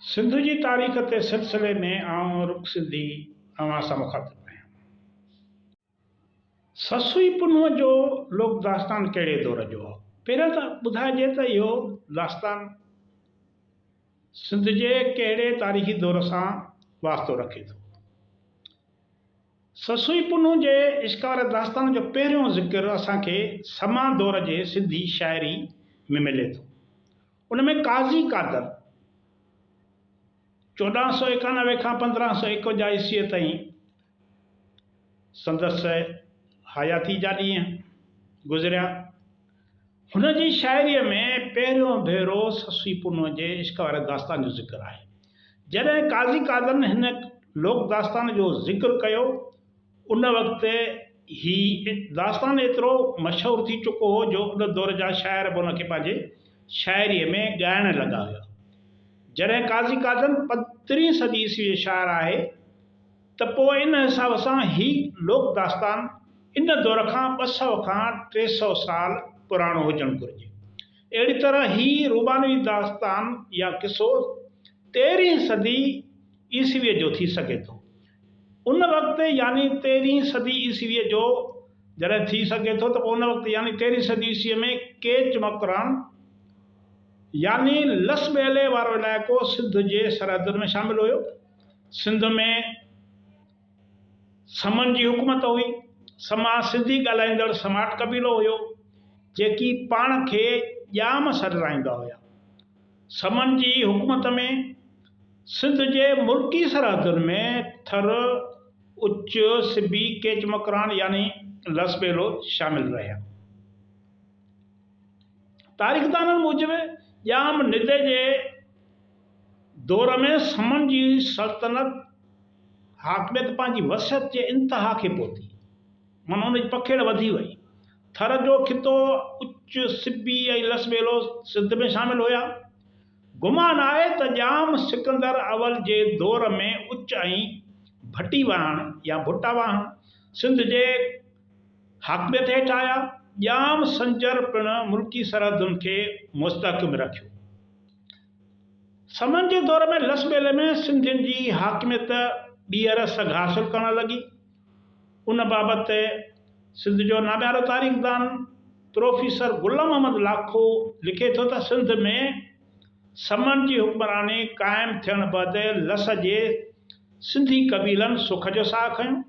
सिंध जी तारीख़ ते सिलसिले में आउं रुख सिंधी अवां सां मुखातिब आहियां। ससुई पुनूअ जो लोक दास्तान कहिड़े दौर जो आहे? पहिरियों त ॿुधाइजे त इहो दास्तान सिंध जे कहिड़े तारीख़ी दौर सां वास्तो रखे थो। ससुई पुनू जे इश्कार दास्तान जो पहिरियों ज़िक्र असांखे समा दौर जे सिंधी शाइरी में मिले थो। उन में काज़ी कादर 1491 खां 1551 ईस्वीअ ताईं संदसि हयाती जा ॾींहं गुज़रिया। हुन जी शाइरीअ में पहिरियों भेरो ससुई पुनूअ जे इश्क वारे दास्तान जो ज़िक्र आहे। जॾहिं काज़ी कादरन हिन लोक दास्तान जो ज़िक्र कयो, उन वक़्तु ही दास्तान एतिरो मशहूरु थी चुको हो जो उन दौर जा शाइर बि उनखे पंहिंजे शाइरीअ में ॻाइण लॻा हुआ। जॾहिं काज़ी कादर 15वीं सदी ईस्वी जो शाइर आहे त पोइ इन हिसाब सां ही लोक दास्तान इन दौर खां 200 खां 300 साल पुराणो हुजणु घुरिजे। अहिड़ी तरह ही रुबानवी दास्तान या किसो 13वीं सदी ईस्वीअ जो थी सघे थो। उन वक़्तु यानी 13वीं सदी ईस्वीअ जो जॾहिं थी सघे थो त उन वक़्तु यानी 13वीं सदी ईस्वीअ में केच मकरान यानी लस ॿेले वारो इलाइक़ो सिंध जे सरहदुनि में शामिल हुयो। सिंध में समन जी हुकूमत हुई। समा सिंधी ॻाल्हाईंदड़ समाट कबीलो हुयो जेकी पाण खे ॼाम सॾराईंदा हुया। समन जी हुकूमत में सिंध जे मुल्की सरहदुनि में थर, उच, सिबी, केच मकरान यानी लस ॿेलो शामिल रहिया। तारीख़दाननि मूजिबि ॼाम निदे जे दौर में समन जी सल्तनत हाकमियत पंहिंजी वसियत जे इंतिहा खे पहुती, माना उन जी पखेड़ वधी वई। थर जो खितो, उच, सिबी ऐं लस ॿेलो सिंध में शामिल हुया। गुमान आहे त ॼाम सिकंदर अवल जे दौर में उच ऐं भटी वाहण या भुटा वाहण सिंध जे हाकमियत हेठि आया। ॼाम संजर पिणु मुल्की सरहदुनि खे मुस्तहकम रखियो। समन जे दौर में लस ॿेले में सिंधियुनि जी हाकमियत ॿीहर सघ हासिल करणु लॻी। उन बाबति सिंध जो नामियारो तारीख़दान प्रोफेसर गुलाम मोहम्मद लाखो लिखे थो त सिंध में समन जी हुक्मरानी क़ाइमु थियण बैदि लस जे सिंधी कबीलनि सुख जो साह खयो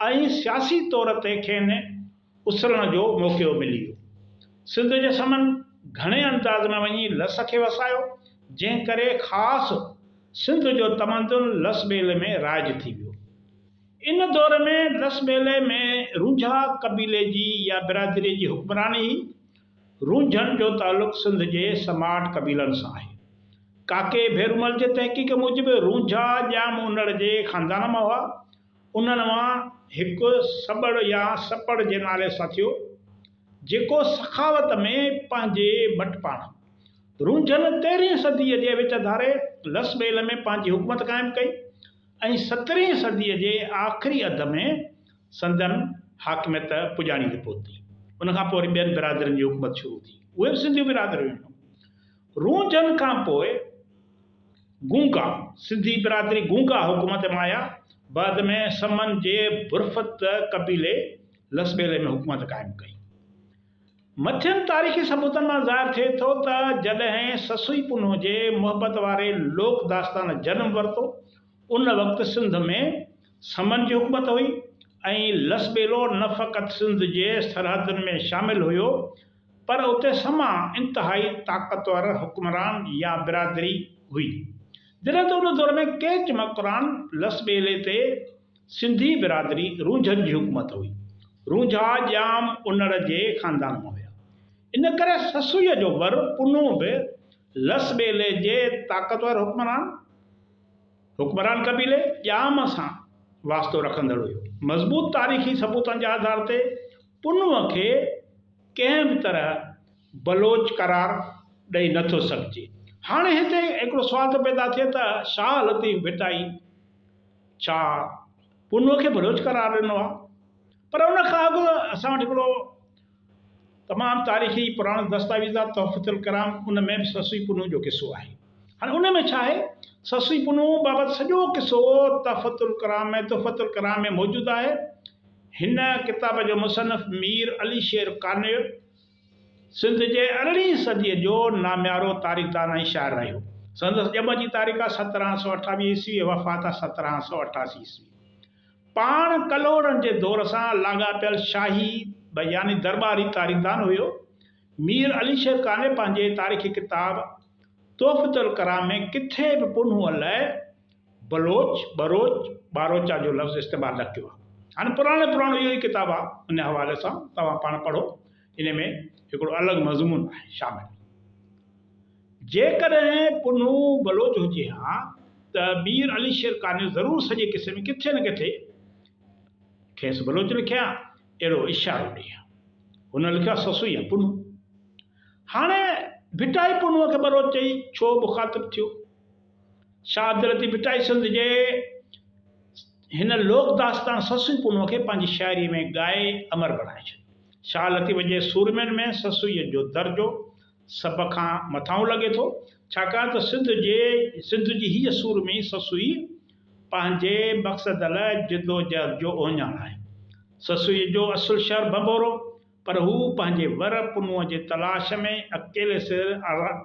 ऐं सियासी तौर ते खेनि उसरण जो मौक़ो मिली वियो। सिंध जे समन घणे अंदाज़ में वञी लस खे वसायो, जंहिं करे ख़ासि सिंध जो तमदुन लस ॿेले में राइज थी वियो। इन दौर में लस ॿेले में रुंझा कबीले जी या बिरादरी जी हुक्मरानी हुई। रुंझनि जो तालुक़ सिंध जे समाट कबीलनि सां आहे। काके भेरूमल जे तहक़ीक़ मूजिबि रुंझा ॼाम उनड़ जे ख़ानदान मां हुआ। उन्हनि मां हिकु सबड़ या सपड़ जे नाले सां थियो, जेको सखावत में पंहिंजे बटपाण। रुंझनि 13वीं सदीअ जे विच धारे लस ॿेले में पंहिंजी हुकूमत क़ाइमु कई ऐं 17वीं सदीअ जे आख़िरी अध में संदन हाकमियत पुॼाणी ते पहुती। उनखां पोइ वरी ॿियनि बिरादरियुनि जी हुकूमत शुरू थी, उहे बि सिंधी बिरादरियूं हुयूं। रुंझनि खां पोइ गूंगा सिंधी बिरादरी गूंगा हुकूमत में आया। बाद में समन जे बुरफ़त कबीले लस ॿेले में हुकूमत क़ाइमु कई। मथियनि तारीख़ी सबूतनि मां ज़ाहिर थिए थो त जॾहिं ससुई पुनूअ जे मुहबत वारे लोक दास्तान जनम वरितो, उन वक़्तु सिंध में समन जी हुकूमत हुई ऐं लस ॿेलो न फ़क़ति सिंध जे सरहदुनि में शामिल हुयो, पर उते समा इंतिहाई ताक़तवर हुक्मरान या बिरादरी हुई। जॾहिं त उन दौर में केच मकरान लस ॿेले ते सिंधी बिरादरी रुंझनि जी हुकूमत हुई। रुंझा ॼाम उनड़ जे ख़ानदान मां हुया। इन करे ससुईअ जो वर पुनू बि लस ॿेले जे ताक़तवर हुक्मरान कबीले ॼाम सां वास्तो रखंदड़ हुयो। मज़बूत तारीख़ी सबूतनि जे आधार ते पुनूअ खे कंहिं बि तरह बलोच करार ॾेई नथो सघिजे। हाणे हिते हिकिड़ो सुवाल थो पैदा थिए त शाह लतीफ़ भिटाई छा पुनूअ खे बलोच करार ॾिनो आहे? पर उन खां अॻु असां वटि हिकिड़ो तमामु तारीख़ी पुराणो दस्तावेज़ आहे तोहफ़तुल कलाम। उन में बि ससुई पुनू जो किसो आहे। हाणे उन में छा आहे, ससुई पुनू बाबति सॼो किसो तुफ़तुल कलाम में मौजूदु आहे। हिन किताब जो मुसनफ़ मीर अली शेर कानिड़ सिंध जे 18वीं सदीअ जो नाम्यारो तारीख़दान ऐं शाइर रहियो। संदसि ॼम जी तारीख़ आहे 1728 ईस्वी, वफ़ात आहे 1788 ईस्वी। पाण कलोड़नि जे दौर सां लाॻापियल शाही यानी दरबारी तारीख़दान हुयो। मीर अली शेर काने पंहिंजे तारीख़ी किताब तोहफ़तुल कलाम में किथे बि पुनूअ लाइ बरोच बारोचा जो लफ़्ज़ इस्तेमालु न कयो आहे। हाणे पुराणो इहो ई किताबु आहे, उन हवाले सां तव्हां पाण पढ़ो, इन में हिकिड़ो अलॻि मज़मून आहे शामिल। जेकॾहिं पुनू बलोच हुजे हा त मीर अली शेर काने ज़रूरु सॼे किसे में किथे न किथे खेसि बलोच लिखिया, अहिड़ो इशारो ॾिया। हुन लिखियो ससुई आहे पुनू। हाणे भिटाई पुनूअ खे बलोच चई छो मुखातिबु थियो? शाह अब्दुल लतीफ़ भिटाई सिंध जे हिन लोक दास्तान ससुई पुनूअ खे पंहिंजी शाइरी में ॻाए अमर बणाए छॾियो। शाह लतीफ़ जे सूरमियुनि में ससुईअ जो दर्जो सभ खां मथां लॻे थो, छाकाणि त सिंध जी हीअ सूरमी ससुई पंहिंजे मक़सद लाइ जिदोजहद जो ओञाण आहे। ससुईअ जो असुलु शहर बंबोरो, पर हू पंहिंजे वर पुनूअ जे तलाश में अकेले सिर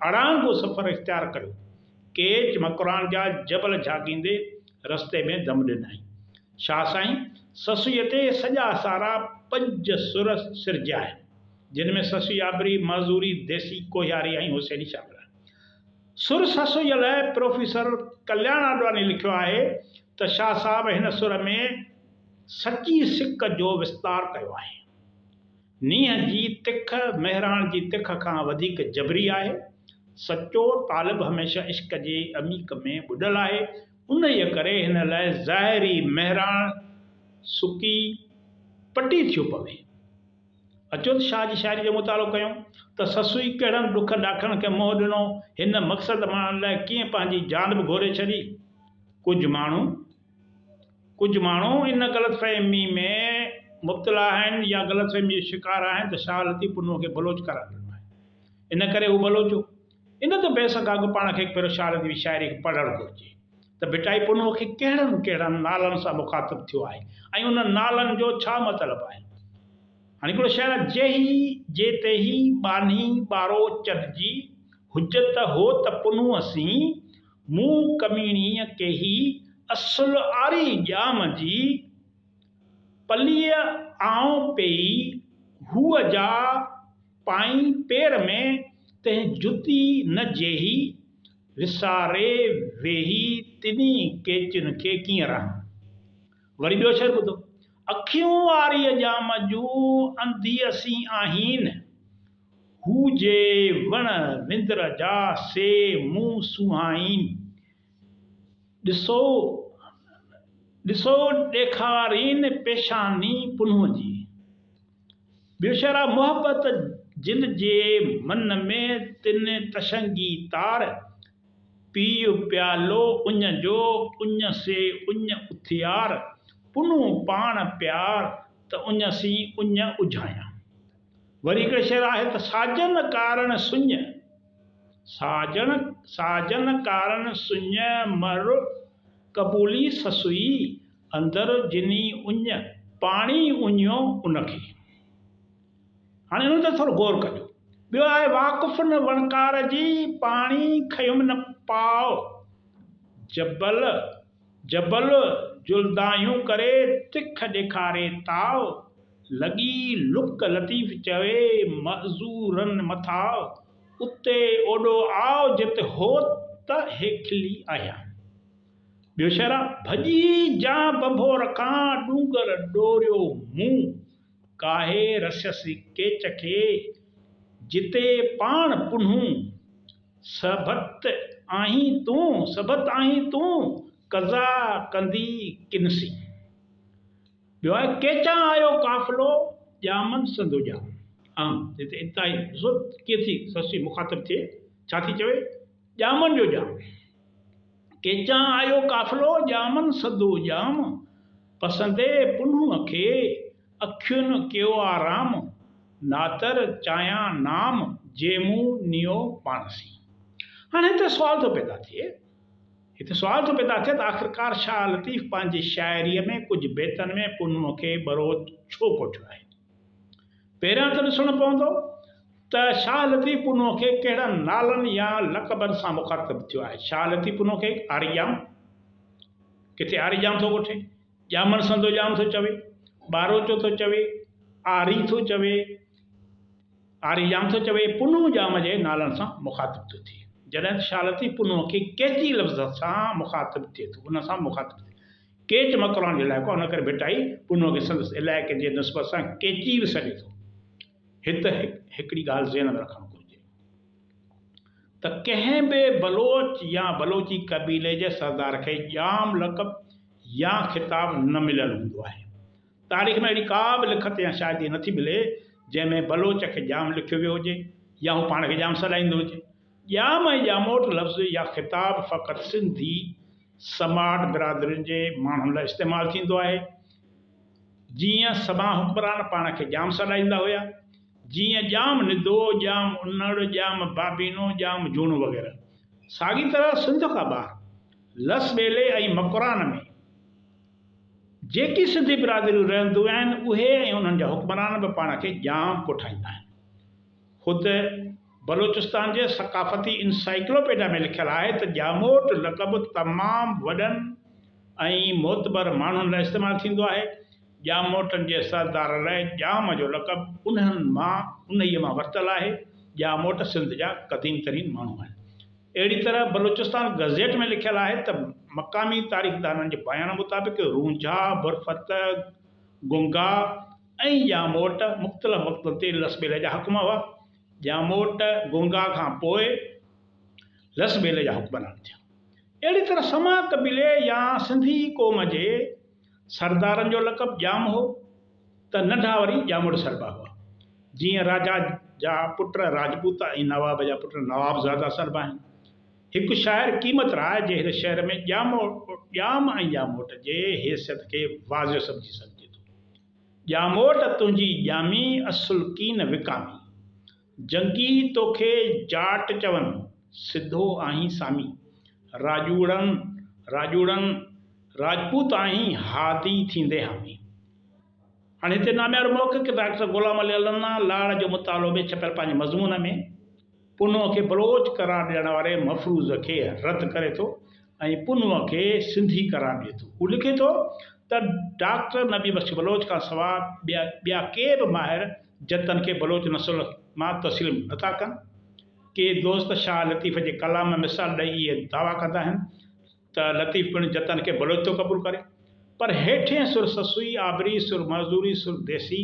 अड़ांगो सफ़र इख़्तियार करियो। केच मकरान जा जबल झाकींदे रस्ते में दम ॾिनई। शाह साईं ससुईअ ते सॼा सारा 5 सुर सिरजिया आहिनि, जिन में ससुई आबरी, मज़ूरी, देसी, कोहियारी ऐं हुसैनी शामिल आहिनि। सुर ससुईअ लाइ प्रोफेसर कल्याण आडवाणी लिखियो आहे त शाह साहब हिन सुर में सची सिक जो विस्तार कयो आहे। नींहं जी तिख महिराण जी तिख खां वधीक जबरी आहे। सचो तालिब हमेशह इश्क जे अमीक में ॿुॾल आहे। उन ई करे हिन लाइ ज़ाहिरी महिराण सुकी पटी थियो पवे। अचो त शाह जी शाइरी जो मुतालो कयूं त ससुई कहिड़नि ॾुख ॾाखनि खे मोह ॾिनो, हिन मक़सद माण्हुनि लाइ कीअं पंहिंजी जान बि घोरे छॾी। कुझु माण्हू इन ग़लतफ़हमी में मुब्तला आहिनि या ग़लतफ़हमी जो शिकार आहिनि त शाह लतीफ़ पुनूअ खे बलोच करार ॾिनो आहे, इन करे हू बलोचो। इन त बेसक अॻु पाण खे पहिरियों शाह लतीफ़ जी शाइरी खे पढ़णु घुरिजे त भिटाई पुनूअ खे कहिड़नि नालनि सां मुखातिबु थियो आहे ऐं उन नालनि जो छा मतिलबु आहे। हाणे हिकिड़ो शहर जे ते ही बानी ॿारो चढ़जी हुजत हो त पुनूअ सी मूं कमीणीअ के ही असुल आरी जाम जी पलीअ आऊं पेई हूअ जा पाई पेर में तंहिं जुती न जेही विसारे वेही तिनी केचिन खे कीअं रहां। वरी ॿियो शेर ॿुधो, अखियूं वारीअ जाम जूं अंधीअ सी आहिनि हू जे वण विंदर जा से मुंहुं सुहाइनि ॾिसो ॾेखारीनि पेशानी पुनूअ जी। ॿियो शेर आहे, मोहबत जिन जे मन में तिन तशंगी तार पीउ प्यालो उञ जो उञ से उञ उथियार पुनू पाण प्यार त उञ सी उञ उझायां। वरी हिकिड़े शेर आहे त साजन कारण सुञ मर कबूली ससुई अंदर जिनी उञ पाणी उञियो उनखे। हाणे हिन ते थोरो गौर कजो। ॿियो आहे, वाक़ुफ़ न वणकार जी पाणी खयुमि न पाओ जबल जुल्दायूं करे तिख ॾेखारे ताव लॻी लुक लतीफ़ चवे मज़ूरनि मथाव उते ओॾो आओ जिते हो त हेखिली आहियां। ॿियो शेर आहे, भॼी जा बंभोर खां डूंगर डोरियो मुंहुं काहे रसियसि केच खे जिते पाण पुनूं सबत आहीं तूं कज़ा कंदी किनसी। ॿियो आहे, केचां आयो काफ़िलो ॼामन संदो ॼाम। हिते इंतिहाई ॾिसो कीअं थी ससुई मुखातिबु थिए, छा थी चवे, ॼामन जो ॼाम। केचां आयो काफ़िलो ॼामन संदो ॼाम पसंदे पुनूअ खे अखियुनि कयो आराम नातर चाहियां नाम जेमू नियो पाणसी। हाणे हिते सुवाल थो पैदा थिए त आख़िरकार शाह लतीफ़ पंहिंजी शाइरीअ में कुझु बेतनि में पुनूअ खे बरोच छो कोठियो आहे। पहिरियां त ॾिसणो पवंदो त शाह लतीफ़ पुनूअ खे कहिड़नि नालनि या लक़बनि सां मुखातिब थियो आहे। शाह लतीफ़ पुनूअ खे आरिजाम, किथे आरिजाम थो कोठे, ॼामण संदो ॼाम थो चवे, ॿारोचो थो चवे, आरी थो चवे, आरिजाम थो चवे, पुनू जाम जे नालनि सां मुखातिब थो थिए। जॾहिं शाह लतीफ़ पुनूअ खे केची लफ़्ज़ सां मुखातिब थिए थो, उन सां मुखातिब थिए, केच मकरान इलाइक़ो, उन करे भिटाई पुनूअ खे संदसि इलाइक़े जे निस्बत सां केची बि सॾे थो। हिते हिकिड़ी ॻाल्हि ज़हन में रखणु घुरिजे त कंहिं बि बलोच या बलोची क़बीले जे सरदार खे ॼाम लक़ब या ख़िताब न मिलियल हूंदो आहे। तारीख़ में अहिड़ी का बि लिखत या शायदि नथी मिले जंहिंमें बलोच खे ॼाम लिखियो वियो हुजे या हू पाण खे ॼाम सॾाईंदो हुजे। ॼाम ऐं ॼामोट लफ़्ज़ या ख़िताब फ़क़ति सिंधी समाट बिरादरियुनि जे माण्हुनि लाइ इस्तेमालु थींदो आहे। जीअं सभा हुक्मरान पाण खे ॼाम सॾाईंदा हुया, जीअं ॼाम निदो, ॼाम उन्नड़, ॼाम बाबीनो, ॼाम जूणो वग़ैरह। साॻी तरह सिंध खां ॿाहिरि लस ॿेले ऐं मकरान में जेकी सिंधी बिरादरियूं रहंदियूं आहिनि उहे ऐं उन्हनि जा हुक्मरान बि पाण खे ॼाम कोठाईंदा आहिनि। ख़ुदि बलोचिस्तान जे सक़ाफ़ती इंसाइक्लोपीडिया में लिखियलु आहे त ॼामोट लक़ब तमामु वॾनि ऐं मोतबर माण्हुनि लाइ इस्तेमालु थींदो आहे। ॼामोटनि जे सरदार लाइ ॼाम जो लक़ब उन्हीअ मां वरितलु आहे। ॼामोट सिंध जा क़दीम तरीन माण्हू आहिनि। अहिड़ी तरह बलोचिस्तान गज़ेट में लिखियलु आहे त मक़ामी तारीख़दाननि जे बयान मुताबिक़ रूंझा, बुरफ़त, गुंगा ऐं ॼामोट मुख़्तलिफ़ वक़्तनि ते लस ॿेले जा हुक्म हुआ। ॼामोट गुंगा खां पोइ लस ॿेले जा हुक्मरान थिया। अहिड़ी तरह समा क़बीले या सिंधी क़ौम जे सरदारनि जो लक़ब ॼाम हो त नंढा वरी ॼामोट सरबा हुआ। जीअं राजा जा पुट राजपूत ऐं नवाब जा पुट नवाबज़ादा सरबा आहिनि। हिकु शाइर क़ीमत राय जे हिन शहर में ॼाम ऐं ॼामोट जे हैसियत खे वाज़िह सम्झी सघिजे थो। ॼामोट तुंहिंजी ॼामी असुल कीन विकामी, जंगी तोखे जाट चवनि, सिधो आहीं सामी, राजूड़नि राजपूत आहीं, हादी थींदे हामी। हाणे हिते नामियारो मौक़िक़ डॉक्टर ग़ुलाम अली अल्लाह लाड़ जो मुतालो में छपियल पंहिंजे मज़मून में पुनूअ खे बलोच करार ॾियण वारे मफ़रूज़ खे रद्द करे थो ऐं पुनूअ खे सिंधी करार ॾिए थो। हू लिखे थो त डॉक्टर नबी बख्श बलोच खां सवाइ ॿिया के बि माहिर जतन खे बलोच नस्ल मां तस्लीम नथा कनि। के दोस्त शाह लतीफ़ जे कलाम में मिसाल ॾेई इहे दावा कंदा आहिनि त लतीफ़ पिणु जतन खे बलोच थो क़बूल करे, पर हेठें सुर ससुई, आबरी, सुर मज़दूरी, सुर देसी,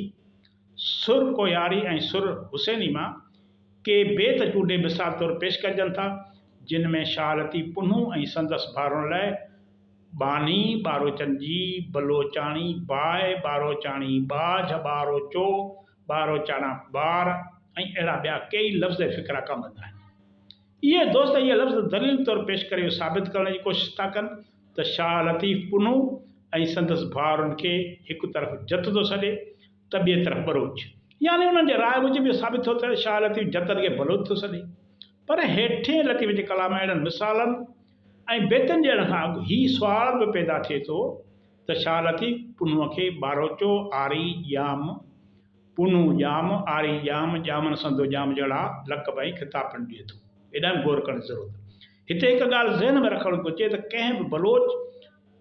सुर कोयारी ऐं सुर हुसैनी मां के बेत चूंडे मिसाल तौरु पेश कजनि था, जिन में शाह लतीफ़ पुनू ऐं संदसि भाउरनि लाइ बानी, ॿारोचंजी, बलोचाणी, बाय, ॿारोचाणी, बाझ, ॿारोचो, ॿारोचाणा ॿार ऐं अहिड़ा ॿिया कई लफ़्ज़ फ़िक्रा कमु ईंदा आहिनि। इहे दोस्त इहे लफ़्ज़ दलील तौरु पेश करे साबित करण जी कोशिशि था कनि त शाह लतीफ़ पुनू ऐं संदसि भाउरनि खे हिकु तरफ़ जत थो सॾे त ॿिए तरफ़ बलोच, यानी उन्हनि जे राय मूजिबि इहो साबित थो थिए शाह लतीफ़ जतन खे बलोच थो सॾे। पर हेठें लतीफ़ जे कलाम अहिड़नि मिसालनि ऐं बेतनि ॾियण खां अॻु हीउ सुवाल बि पैदा थिए थो त शाह लतीफ़ पुनूअ खे ॿारोचो, आरी ॼाम, पुनू ॼाम, आरी ॼाम, ॼामन संदो ॼाम जहिड़ा लक़ब ऐं ख़िताब पिणु ॾिए थो। एॾा गौर करण जी ज़रूरत। हिते हिकु ॻाल्हि ज़हन में रखणु घुरिजे त कंहिं बि बलोच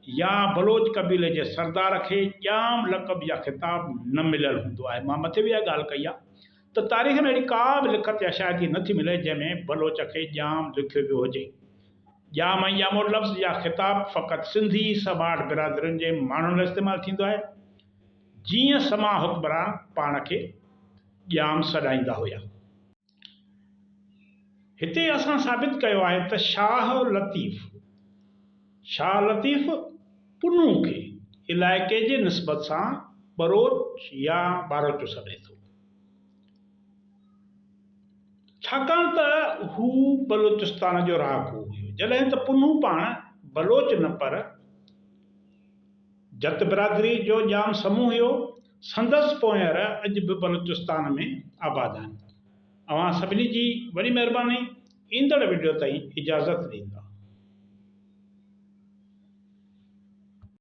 या बलोच क़बीले जे सरदार खे ॼाम लक़ब या ख़िताब न मिलियल हूंदो आहे। मां मथे बि इहा ॻाल्हि कई आहे त तारीख़ में अहिड़ी का बि लिखत या शायदि नथी मिले जंहिंमें बलोच खे ॼाम लिखियो वियो हुजे। ॼाम ऐं ॼामोट लफ़्ज़ या ख़िताब फ़क़ति सिंधी समाट बिरादरियुनि जे माण्हुनि लाइ इस्तेमालु थींदो आहे। जीअं समा हुक्मरान पाण खे ॼाम सॾाईंदा हुया। हिते असां साबित कयो आहे त शाह लतीफ़ पुनू खे इलाइक़े जे निस्बत सां बरोच या ॿारोचो सॾे थो, छाकाणि त हू बलोचिस्तान जो रहाकू हुयो। जॾहिं त पुनू पाण बलोच न पर जत बिरादरी जो ॼाम समूह हुयो। संदसि पोयर अॼु बि बलोचिस्तान में आबाद आहिनि। अवां सभिनी जी वॾी महिरबानी। ईंदड़ वीडियो ताईं इजाज़त ॾींदा।